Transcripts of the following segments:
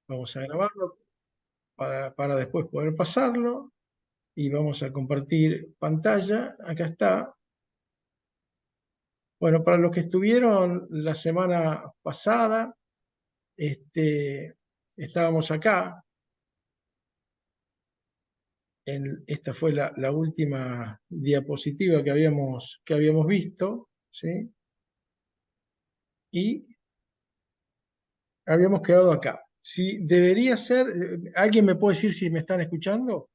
Vamos a grabarlo para después poder pasarlo y vamos a compartir pantalla. Acá está. Bueno, para los que estuvieron la semana pasada, estábamos acá. Esta fue la última diapositiva que habíamos visto, ¿sí? Y habíamos quedado acá. Si debería ser, ¿alguien me puede decir si me están escuchando?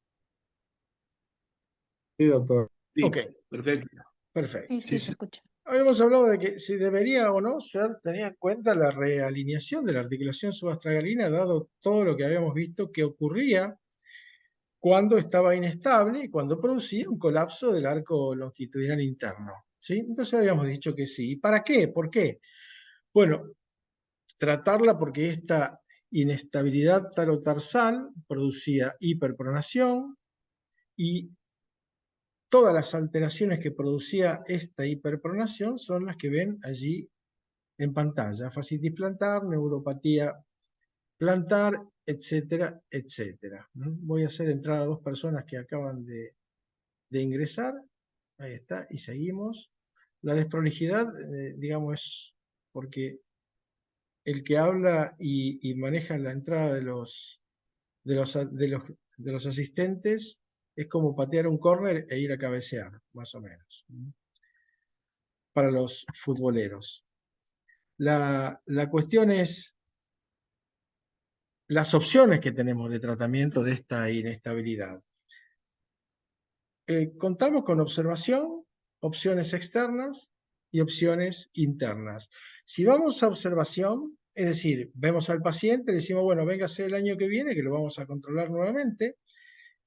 Sí, doctor. Ok, Sí, perfecto. perfecto. Sí, Sí, sí, se sí. escucha. Habíamos hablado de que si debería o no ser tenía en cuenta la realineación de la articulación subastragalina, dado todo lo que habíamos visto que ocurría cuando estaba inestable y cuando producía un colapso del arco longitudinal interno. ¿Sí? Entonces habíamos dicho que sí. ¿Y para qué? ¿Por qué? Bueno, tratarla porque esta inestabilidad talotarsal producía hiperpronación y todas las alteraciones que producía esta hiperpronación son las que ven allí en pantalla: fascitis plantar, neuropatía plantar, etcétera, etcétera. Voy a hacer entrar a dos personas que acaban de ingresar. Ahí está, y seguimos. La desprolijidad, digamos, es porque el que habla y maneja la entrada de los asistentes es como patear un córner e ir a cabecear, más o menos, para los futboleros. La cuestión es las opciones que tenemos de tratamiento de esta inestabilidad. Contamos con observación, opciones externas y opciones internas. Si vamos a observación, es decir, vemos al paciente, le decimos, bueno, véngase el año que viene, que lo vamos a controlar nuevamente.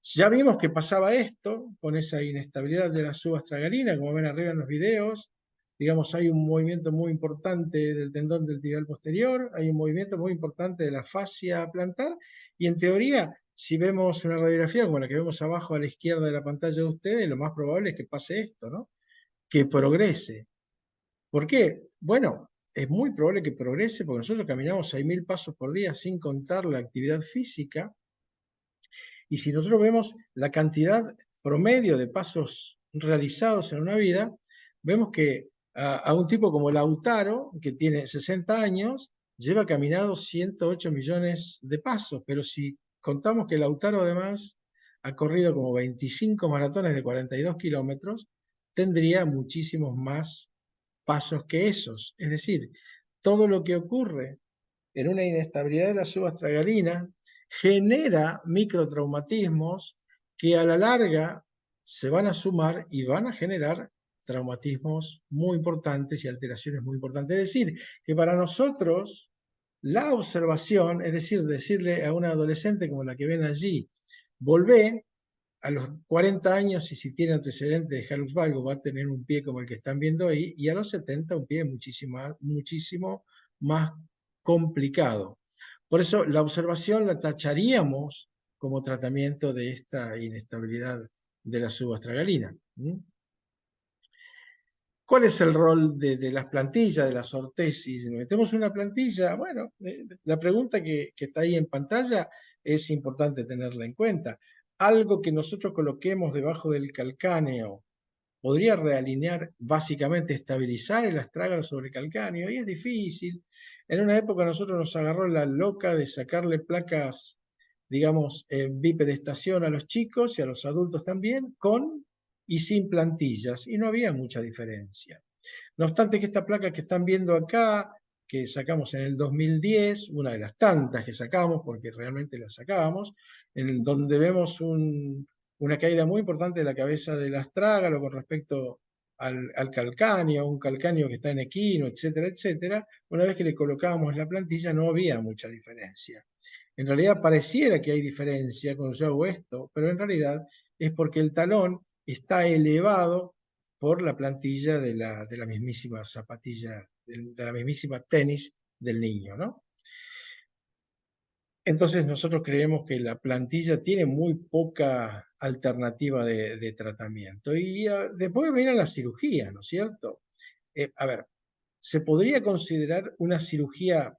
Ya vimos que pasaba esto con esa inestabilidad de la subastragalina, como ven arriba en los videos. Digamos, hay un movimiento muy importante del tendón del tibial posterior, hay un movimiento muy importante de la fascia plantar, y en teoría, si vemos una radiografía como la que vemos abajo a la izquierda de la pantalla de ustedes, lo más probable es que pase esto, ¿no? Que progrese. ¿Por qué? Bueno, es muy probable que progrese porque nosotros caminamos 6.000 pasos por día sin contar la actividad física. Y si nosotros vemos la cantidad promedio de pasos realizados en una vida, vemos que a un tipo como Lautaro, que tiene 60 años, lleva caminado 108 millones de pasos, pero si contamos que Lautaro además ha corrido como 25 maratones de 42 kilómetros, tendría muchísimos más pasos que esos. Es decir, todo lo que ocurre en una inestabilidad de la subastragalina genera microtraumatismos que a la larga se van a sumar y van a generar traumatismos muy importantes y alteraciones muy importantes. Es decir, que para nosotros la observación, es decir, decirle a una adolescente como la que ven allí, volvé a los 40 años y si tiene antecedentes de hallux valgus va a tener un pie como el que están viendo ahí, y a los 70 un pie muchísimo más complicado. Por eso la observación la tacharíamos como tratamiento de esta inestabilidad de la subastragalina. ¿Cuál es el rol de las plantillas, de las ortesis? ¿Metemos una plantilla? Bueno, la pregunta que está ahí en pantalla es importante tenerla en cuenta. Algo que nosotros coloquemos debajo del calcáneo podría realinear, básicamente estabilizar el astrágalo sobre el calcáneo, y es difícil. En una época nosotros nos agarró la loca de sacarle placas, digamos, bipedestación a los chicos y a los adultos también, con y sin plantillas, y no había mucha diferencia. No obstante que esta placa que están viendo acá, que sacamos en el 2010, una de las tantas que sacamos, porque realmente la sacábamos, en donde vemos una caída muy importante de la cabeza del astrágalo con respecto al calcáneo, un calcáneo que está en equino, etcétera, etcétera. Una vez que le colocábamos la plantilla no había mucha diferencia. En realidad pareciera que hay diferencia cuando yo hago esto, pero en realidad es porque el talón está elevado por la plantilla de la mismísima zapatilla, de la mismísima tenis del niño, ¿no? Entonces nosotros creemos que la plantilla tiene muy poca alternativa de tratamiento. Y después viene la cirugía, ¿no es cierto? A ver, se podría considerar una cirugía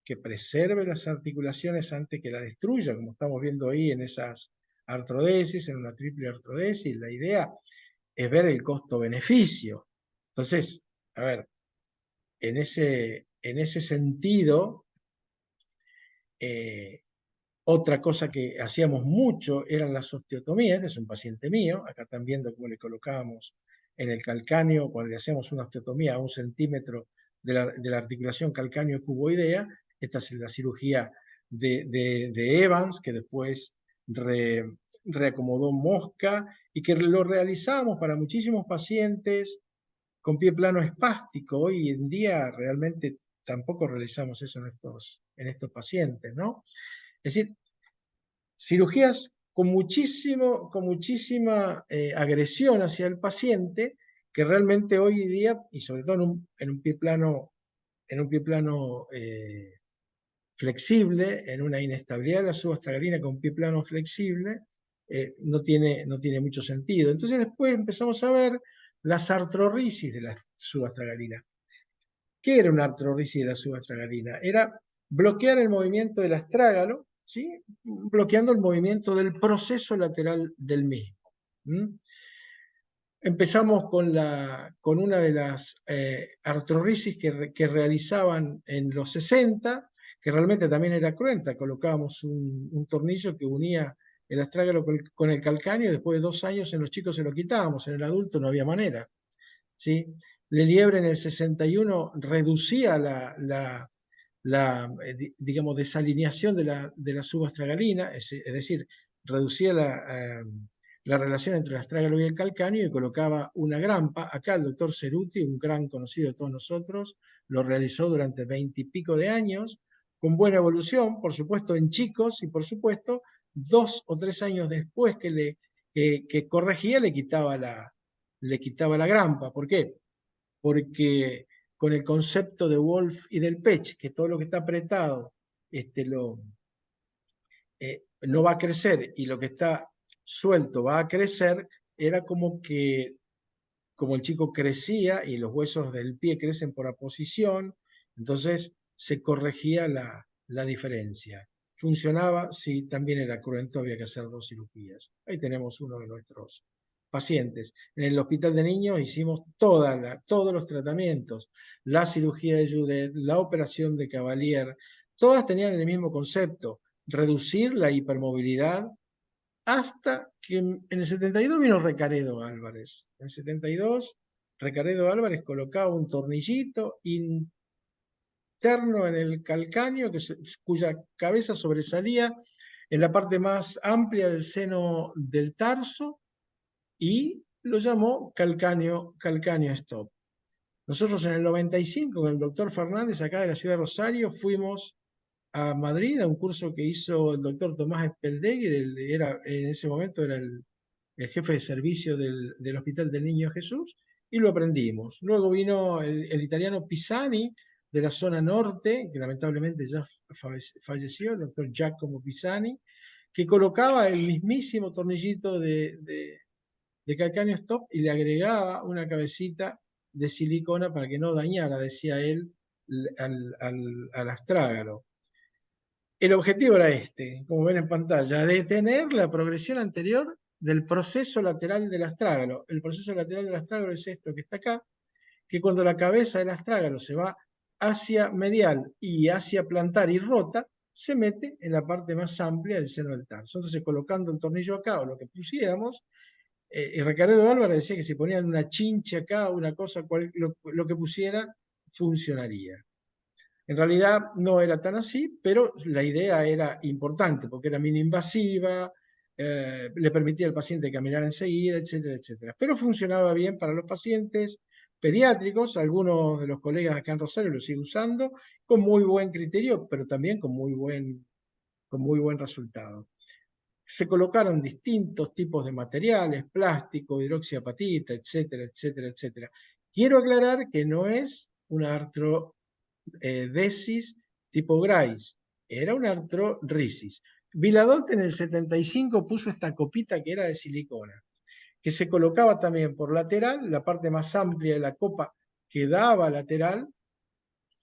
que preserve las articulaciones antes que la destruya, como estamos viendo ahí en esas artrodesis, en una triple artrodesis. La idea es ver el costo-beneficio. Entonces, a ver, en ese sentido, otra cosa que hacíamos mucho eran las osteotomías. Este es un paciente mío, acá están viendo cómo le colocábamos en el calcáneo, cuando le hacemos una osteotomía a 1 centímetro de la articulación calcáneo-cuboidea. Esta es la cirugía de Evans, que después reacomodó Mosca, y que lo realizamos para muchísimos pacientes con pie plano espástico. Hoy en día realmente tampoco realizamos eso en estos pacientes, ¿no? Es decir, cirugías con muchísima agresión hacia el paciente, que realmente hoy en día, y sobre todo en un pie plano, flexible, en una inestabilidad de la subastragalina con pie plano flexible, no tiene mucho sentido. Entonces después empezamos a ver las artrorrisis de la subastragalina. ¿Qué era una artrorrisis de la subastragalina? Era bloquear el movimiento del astrágalo, ¿sí? Bloqueando el movimiento del proceso lateral del mismo. Empezamos con una de las artrorrisis que realizaban en los 60, que realmente también era cruenta. Colocábamos un tornillo que unía el astrágalo con el calcáneo, y después de 2 años en los chicos se lo quitábamos, en el adulto no había manera, ¿sí? Leliebre en el 61 reducía digamos, desalineación de la subastragalina, es decir, reducía la relación entre el astrágalo y el calcáneo, y colocaba una grampa. Acá el doctor Ceruti, un gran conocido de todos nosotros, lo realizó durante 20 y pico de años, con buena evolución, por supuesto en chicos, y por supuesto 2 o 3 años después que corregía, le quitaba la grampa. ¿Por qué? Porque con el concepto de Wolf y del Pech, que todo lo que está apretado no va a crecer y lo que está suelto va a crecer, era como el chico crecía y los huesos del pie crecen por aposición, entonces se corregía la diferencia. Funcionaba, sí, también era cruento, había que hacer 2 cirugías. Ahí tenemos uno de nuestros pacientes. En el hospital de niños hicimos todos los tratamientos, la cirugía de Judet, la operación de Cavalier, todas tenían el mismo concepto: reducir la hipermovilidad, hasta que en el 72 vino Recaredo Álvarez. En el 72, Recaredo Álvarez colocaba un tornillito interno en el calcáneo, cuya cabeza sobresalía en la parte más amplia del seno del tarso, y lo llamó calcáneo stop. Nosotros en el 95, con el doctor Fernández, acá de la ciudad de Rosario, fuimos a Madrid a un curso que hizo el doctor Tomás Speldegui, en ese momento era el jefe de servicio del Hospital del Niño Jesús, y lo aprendimos. Luego vino el italiano Pisani, de la zona norte, que lamentablemente ya falleció, el doctor Giacomo Pisani, que colocaba el mismísimo tornillito de calcáneo stop y le agregaba una cabecita de silicona para que no dañara, decía él, al astrágalo. El objetivo era este, como ven en pantalla: detener la progresión anterior del proceso lateral del astrágalo. El proceso lateral del astrágalo es esto que está acá, que cuando la cabeza del astrágalo se va hacia medial y hacia plantar y rota, se mete en la parte más amplia del seno del tarso. Entonces, colocando el tornillo acá o lo que pusiéramos, y Recaredo Álvarez decía que si ponían una chinche acá o una cosa, lo que pusiera, funcionaría. En realidad no era tan así, pero la idea era importante porque era mini-invasiva, le permitía al paciente caminar enseguida, etcétera, etcétera. Pero funcionaba bien para los pacientes pediátricos. Algunos de los colegas acá en Rosario lo siguen usando con muy buen criterio, pero también con muy buen resultado. Se colocaron distintos tipos de materiales: plástico, hidroxiapatita, etcétera, etcétera, etcétera. Quiero aclarar que no es una artrodesis tipo Grace, era una artrorrisis. Viladot en el 75 puso esta copita que era de silicona, que se colocaba también por lateral. La parte más amplia de la copa quedaba lateral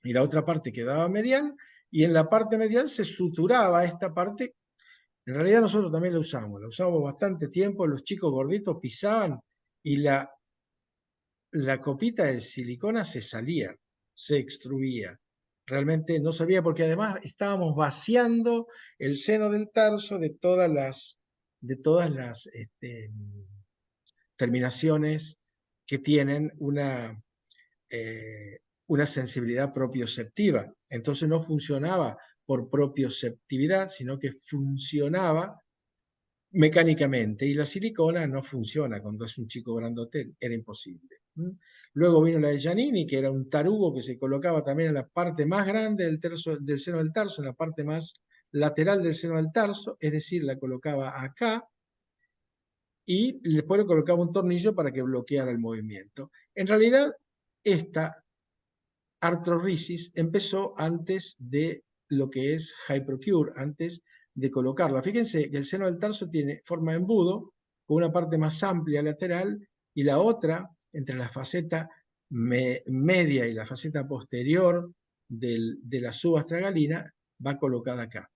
y la otra parte quedaba medial, y en la parte medial se suturaba esta parte. En realidad nosotros también la usamos bastante tiempo, los chicos gorditos pisaban y la copita de silicona se salía, se extruía. Realmente no sabía, porque además estábamos vaciando el seno del tarso de todas las terminaciones que tienen una sensibilidad propioceptiva. Entonces no funcionaba por propioceptividad, sino que funcionaba mecánicamente, y la silicona no funciona cuando es un chico grandote, era imposible. Luego vino la de Giannini, que era un tarugo que se colocaba también en la parte más grande del seno del tarso, en la parte más lateral del seno del tarso, es decir, la colocaba acá, y después le colocaba un tornillo para que bloqueara el movimiento. En realidad, esta artrorisis empezó antes de lo que es Hypercure, antes de colocarla. Fíjense que el seno del tarso tiene forma de embudo, con una parte más amplia lateral y la otra, entre la faceta media y la faceta posterior de la subastragalina, va colocada acá.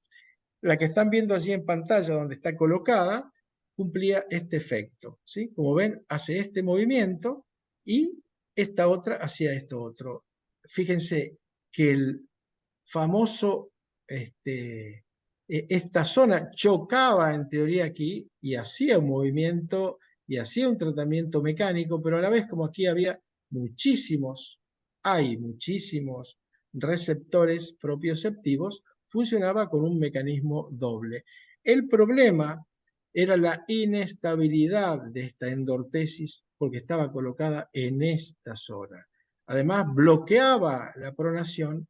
La que están viendo allí en pantalla, donde está colocada, cumplía este efecto, ¿sí? Como ven, hace este movimiento y esta otra hacía esto otro. Fíjense que el famoso, esta zona chocaba en teoría aquí y hacía un movimiento y hacía un tratamiento mecánico, pero a la vez, como aquí hay muchísimos receptores propioceptivos, funcionaba con un mecanismo doble. El problema era la inestabilidad de esta endortesis porque estaba colocada en esta zona. Además, bloqueaba la pronación,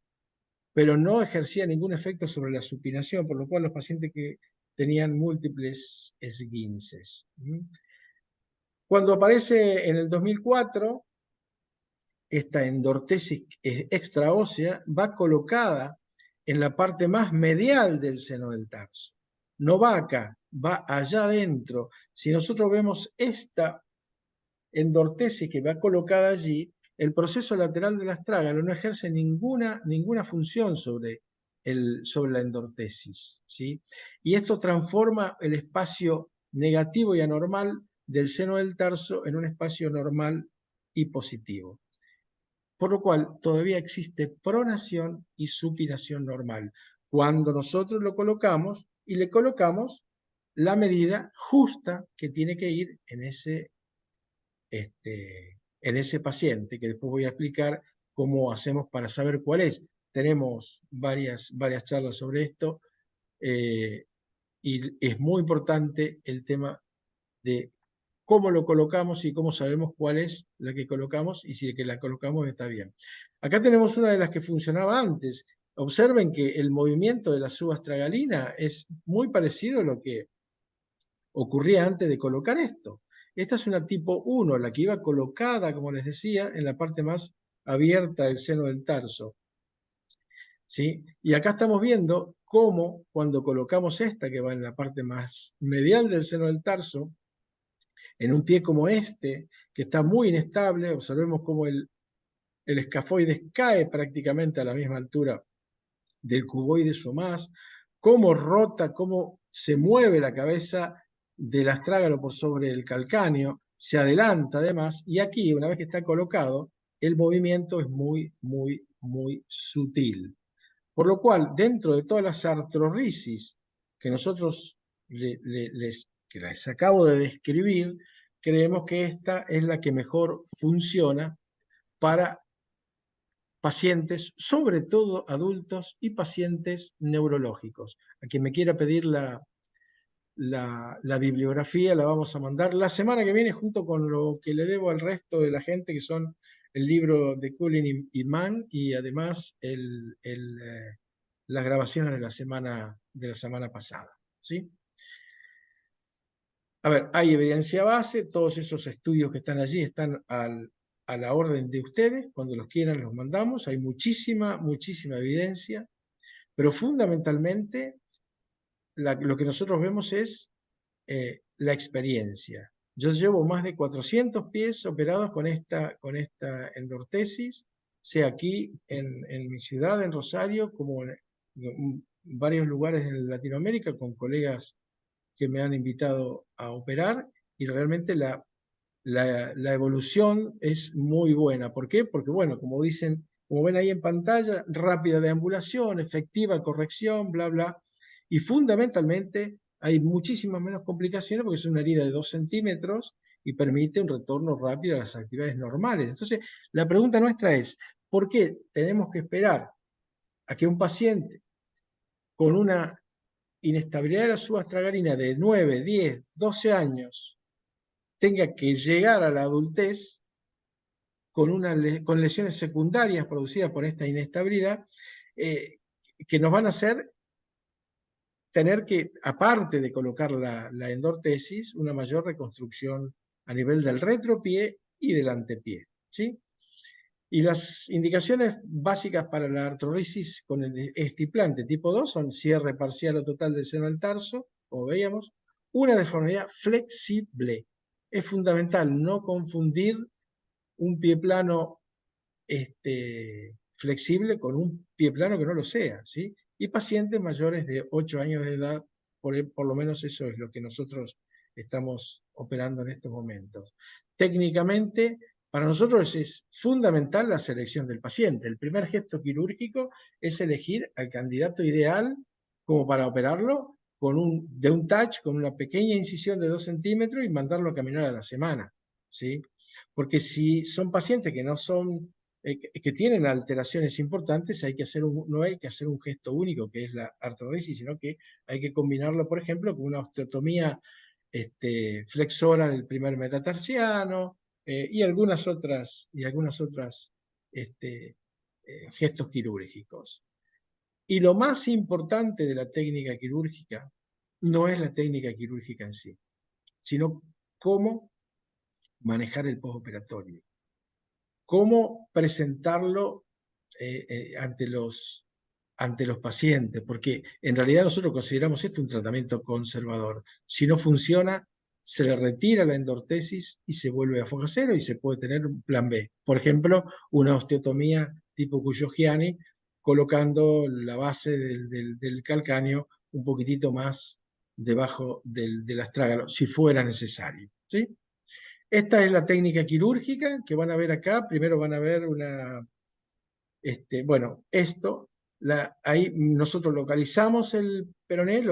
pero no ejercía ningún efecto sobre la supinación, por lo cual los pacientes que tenían múltiples esguinces. Cuando aparece en el 2004, esta endortesis extraósea va colocada en la parte más medial del seno del tarso. No va acá, va allá adentro. Si nosotros vemos esta endortesis que va colocada allí, el proceso lateral del astrágalo no ejerce ninguna función sobre la endortesis, ¿sí? Y esto transforma el espacio negativo y anormal del seno del tarso en un espacio normal y positivo. Por lo cual todavía existe pronación y supinación normal cuando nosotros lo colocamos y le colocamos la medida justa que tiene que ir en ese paciente, que después voy a explicar cómo hacemos para saber cuál es. Tenemos varias charlas sobre esto, y es muy importante el tema de cómo lo colocamos y cómo sabemos cuál es la que colocamos y si la que la colocamos está bien. Acá tenemos una de las que funcionaba antes. Observen que el movimiento de la subastragalina es muy parecido a lo que ocurría antes de colocar esto. Esta es una tipo 1, la que iba colocada, como les decía, en la parte más abierta del seno del tarso, ¿sí? Y acá estamos viendo cómo cuando colocamos esta, que va en la parte más medial del seno del tarso, en un pie como este, que está muy inestable, observemos cómo el escafoides cae prácticamente a la misma altura del cuboides o más, cómo rota, cómo se mueve la cabeza del astrágalo por sobre el calcáneo, se adelanta además, y aquí, una vez que está colocado, el movimiento es muy, muy, muy sutil. Por lo cual, dentro de todas las artrorisis que nosotros que les acabo de describir, creemos que esta es la que mejor funciona para pacientes, sobre todo adultos y pacientes neurológicos. A quien me quiera pedir la bibliografía la vamos a mandar la semana que viene, junto con lo que le debo al resto de la gente, que son el libro de Cullen y Mann, y además las grabaciones de la semana pasada, ¿sí? A ver, hay evidencia base, todos esos estudios que están allí están a la orden de ustedes, cuando los quieran los mandamos, hay muchísima evidencia, pero fundamentalmente lo que nosotros vemos es la experiencia. Yo llevo más de 400 pies operados con esta endortesis, sea aquí en mi ciudad, en Rosario, como varios lugares en Latinoamérica con colegas que me han invitado a operar y realmente la evolución es muy buena. ¿Por qué? Porque, bueno, como dicen, como ven ahí en pantalla, rápida deambulación, efectiva corrección, bla, bla. Y fundamentalmente hay muchísimas menos complicaciones porque es una herida de 2 centímetros y permite un retorno rápido a las actividades normales. Entonces, la pregunta nuestra es, ¿por qué tenemos que esperar a que un paciente con una inestabilidad de la subastragalina de 9, 10, 12 años tenga que llegar a la adultez con lesiones secundarias producidas por esta inestabilidad, eh, que nos van a hacer tener que, aparte de colocar la endortesis, una mayor reconstrucción a nivel del retropié y del antepié, ¿sí? Y las indicaciones básicas para la artrorisis con el estiplante tipo 2 son cierre parcial o total del seno del tarso, como veíamos, una deformidad flexible. Es fundamental no confundir un pie plano flexible con un pie plano que no lo sea, ¿sí? Y pacientes mayores de 8 años de edad, por lo menos eso es lo que nosotros estamos operando en estos momentos. Técnicamente, para nosotros es fundamental la selección del paciente. El primer gesto quirúrgico es elegir al candidato ideal como para operarlo de un touch, con una pequeña incisión de 2 centímetros y mandarlo a caminar a la semana, ¿sí? Porque si son pacientes que no son que tienen alteraciones importantes, no hay que hacer un gesto único, que es la artrodesis, sino que hay que combinarlo, por ejemplo, con una osteotomía flexora del primer metatarsiano y algunas otras gestos quirúrgicos. Y lo más importante de la técnica quirúrgica no es la técnica quirúrgica en sí, sino cómo manejar el postoperatorio, cómo presentarlo ante los pacientes, porque en realidad nosotros consideramos esto un tratamiento conservador. Si no funciona, se le retira la endortesis y se vuelve a foja cero y se puede tener un plan B. Por ejemplo, una osteotomía tipo Kuyogiani, colocando la base del calcáneo un poquitito más debajo del astrágalo, si fuera necesario, ¿sí? Esta es la técnica quirúrgica que van a ver acá. Primero van a ver bueno, ahí nosotros localizamos el peroné,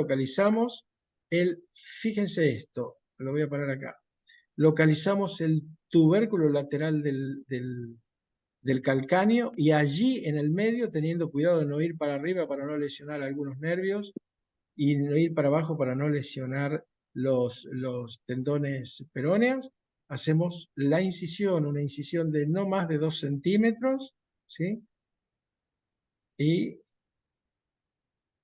fíjense esto, lo voy a parar acá, localizamos el tubérculo lateral del calcáneo y allí en el medio, teniendo cuidado de no ir para arriba para no lesionar algunos nervios y no ir para abajo para no lesionar los tendones peróneos, hacemos la incisión, una incisión de no más de 2 centímetros, ¿sí? Y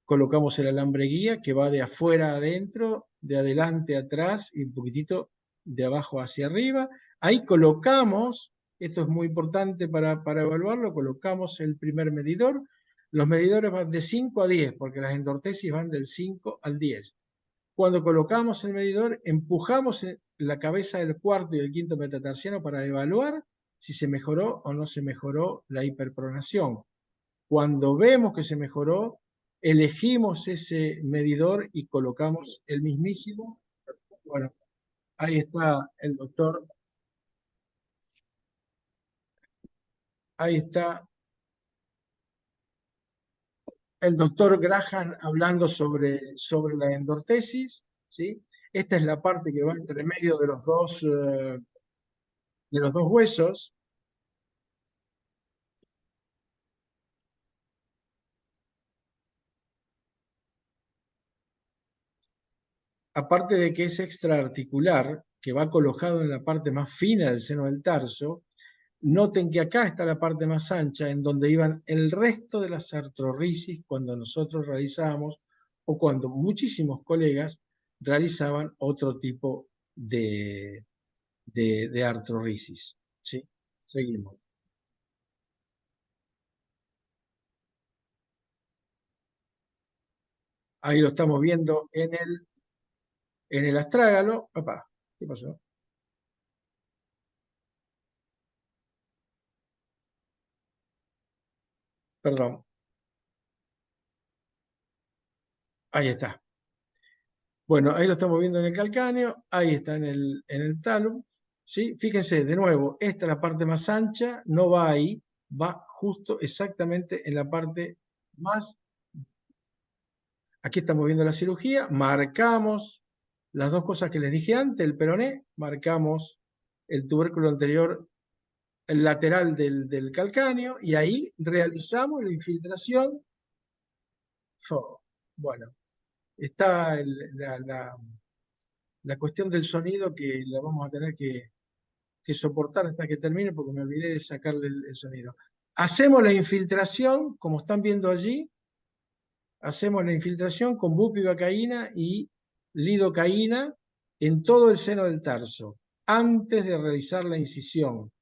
colocamos el alambre guía que va de afuera a adentro, de adelante a atrás y un poquitito de abajo hacia arriba. Ahí colocamos, esto es muy importante para evaluarlo, colocamos el primer medidor. Los medidores van de 5 a 10, porque las endortesis van del 5 al 10. Cuando colocamos el medidor, empujamos la cabeza del cuarto y del quinto metatarsiano para evaluar si se mejoró o no se mejoró la hiperpronación. Cuando vemos que se mejoró, elegimos ese medidor y colocamos el mismísimo. Bueno, ahí está el doctor, ahí está el doctor Graham hablando sobre la endortesis, ¿sí? Esta es la parte que va entre medio de los dos huesos. Aparte de que es extraarticular, que va colocado en la parte más fina del seno del tarso, noten que acá está la parte más ancha en donde iban el resto de las artrorisis cuando nosotros realizábamos o cuando muchísimos colegas realizaban otro tipo de artrorisis. ¿Sí? Seguimos. Ahí lo estamos viendo en el astrágalo. Papá, ¿qué pasó? Perdón. Ahí está. Bueno, ahí lo estamos viendo en el calcáneo, ahí está en el talus, ¿sí? Fíjense, de nuevo, esta es la parte más ancha, no va ahí, va justo exactamente en la parte más... Aquí estamos viendo la cirugía, marcamos las dos cosas que les dije antes, el peroné, marcamos el tubérculo anterior, el lateral del calcáneo, y ahí realizamos la infiltración. Bueno, está la cuestión del sonido que la vamos a tener que soportar hasta que termine porque me olvidé de sacarle el sonido. Hacemos la infiltración, como están viendo allí, hacemos la infiltración con bupivacaína y lidocaína en todo el seno del tarso, antes de realizar la incisión.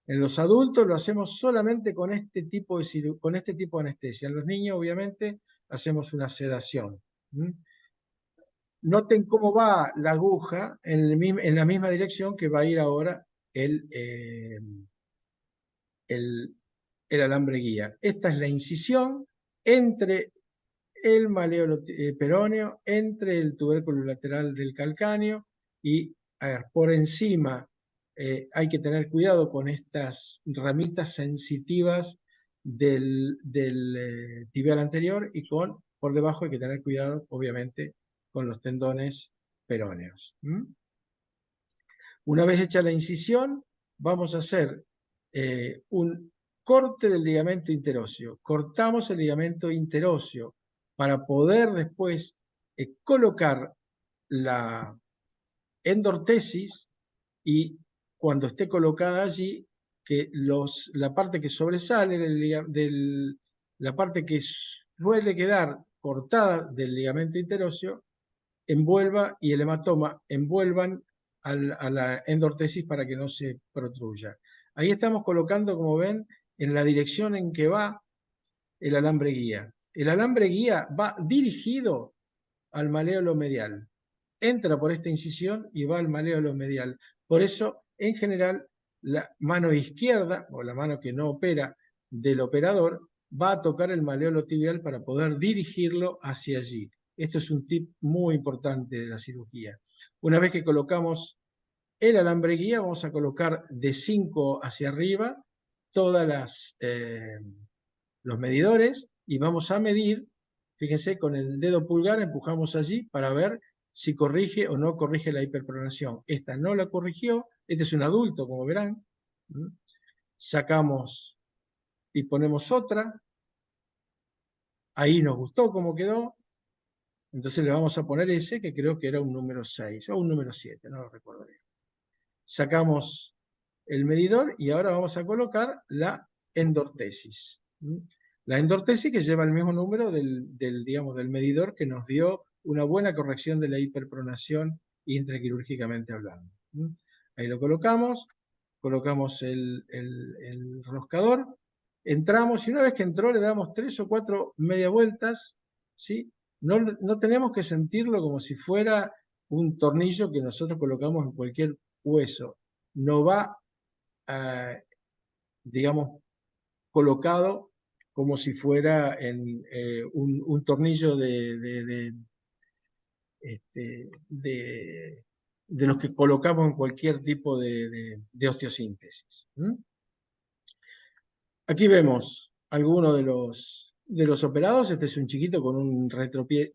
En los adultos lo hacemos solamente con este tipo de anestesia. En los niños, obviamente, hacemos una sedación. Noten cómo va la aguja en la misma dirección que va a ir ahora el, el alambre guía. Esta es la incisión entre el maleolo peroneo, entre el tubérculo lateral del calcáneo y, a ver, por encima hay que tener cuidado con estas ramitas sensitivas del tibial anterior y por debajo hay que tener cuidado, obviamente, con los tendones peróneos. Una vez hecha la incisión, vamos a hacer un corte del ligamento interóseo. Cortamos el ligamento interóseo para poder después colocar la endortesis y cuando esté colocada allí, que la parte que sobresale, la parte que suele quedar cortada del ligamento interóseo, envuelva y el hematoma envuelvan a la endortesis para que no se protruya. Ahí estamos colocando, como ven, en la dirección en que va el alambre guía. El alambre guía va dirigido al maléolo medial. Entra por esta incisión y va al maléolo medial. Por eso, en general, la mano izquierda, o la mano que no opera del operador, va a tocar el maléolo tibial para poder dirigirlo hacia allí. Esto es un tip muy importante de la cirugía. Una vez que colocamos el alambre guía, vamos a colocar de 5 hacia arriba todas los medidores y vamos a medir, fíjense, con el dedo pulgar empujamos allí para ver si corrige o no corrige la hiperpronación. Esta no la corrigió, este es un adulto, como verán. Sacamos y ponemos otra. Ahí nos gustó cómo quedó. Entonces le vamos a poner ese, que creo que era un número 6 o un número 7, no lo recuerdo bien. Sacamos el medidor y ahora vamos a colocar la endortesis. La endortesis que lleva el mismo número digamos, del medidor que nos dio una buena corrección de la hiperpronación intraquirúrgicamente hablando. Ahí lo colocamos el roscador, entramos y una vez que entró le damos 3 o 4 media vueltas, ¿sí? No tenemos que sentirlo como si fuera un tornillo que nosotros colocamos en cualquier hueso. No va, digamos, colocado como si fuera en un tornillo de los que colocamos en cualquier tipo de osteosíntesis. Aquí vemos algunos de los operados. Este es un chiquito con un retropié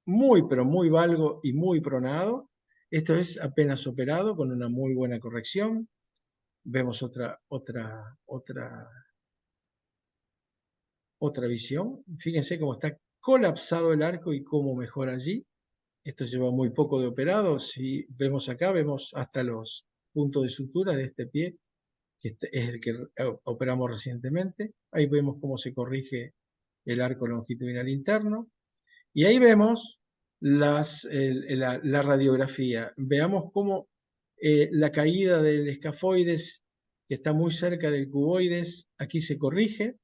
muy, pero muy valgo y muy pronado. Esto es apenas operado con una muy buena corrección. Vemos otra visión. Fíjense cómo está colapsado el arco y cómo mejora allí. Esto lleva muy poco de operado. Si vemos acá, vemos hasta los puntos de sutura de este pie, que es el que operamos recientemente. Ahí vemos cómo se corrige el arco longitudinal interno. Y ahí vemos la radiografía. Veamos cómo la caída del escafoides, que está muy cerca del cuboides, aquí se corrige,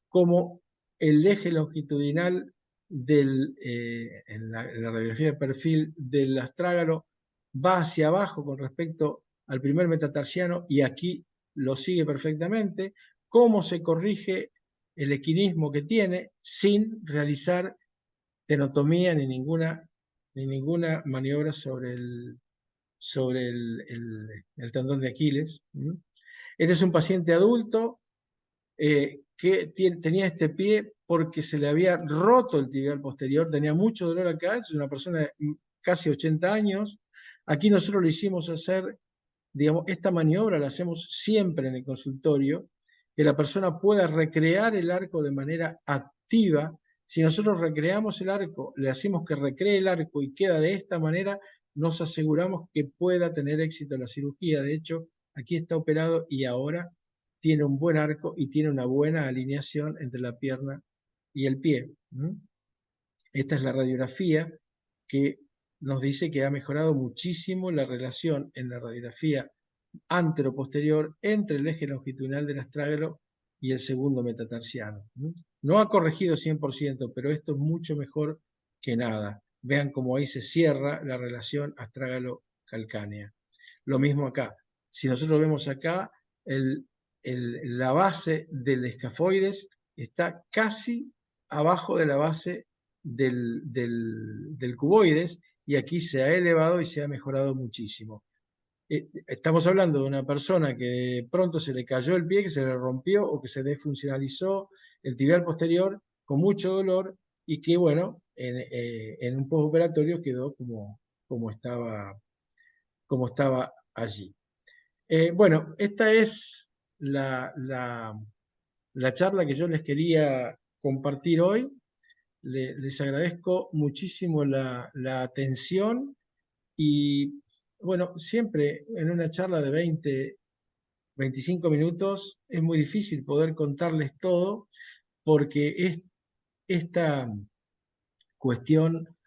como el eje longitudinal en la radiografía de perfil del astrágalo va hacia abajo con respecto al primer metatarsiano y aquí lo sigue perfectamente, cómo se corrige el equinismo que tiene sin realizar tenotomía ni ninguna maniobra sobre el tendón de Aquiles. Este es un paciente adulto que tenía este pie porque se le había roto el tibial posterior, tenía mucho dolor acá, es una persona de casi 80 años. Aquí nosotros le hicimos hacer, digamos, esta maniobra la hacemos siempre en el consultorio, que la persona pueda recrear el arco de manera activa. Si nosotros recreamos el arco, le hacemos que recree el arco y queda de esta manera, nos aseguramos que pueda tener éxito la cirugía. De hecho, aquí está operado y ahora tiene un buen arco y tiene una buena alineación entre la pierna y el pie. Esta es la radiografía que nos dice que ha mejorado muchísimo la relación en la radiografía anteroposterior entre el eje longitudinal del astrágalo y el segundo metatarsiano. No ha corregido 100%, pero esto es mucho mejor que nada. Vean cómo ahí se cierra la relación astrágalo-calcánea. Lo mismo acá. Si nosotros vemos acá, la base del escafoides está casi abajo de la base del cuboides, y aquí se ha elevado y se ha mejorado muchísimo. Estamos hablando de una persona que de pronto se le cayó el pie, que se le rompió o que se desfuncionalizó el tibial posterior con mucho dolor y que, bueno, en un postoperatorio quedó como estaba allí. Bueno, esta es la charla que yo les quería compartir hoy. Les agradezco muchísimo la atención y, bueno, siempre en una charla de 25 minutos es muy difícil poder contarles todo porque esta cuestión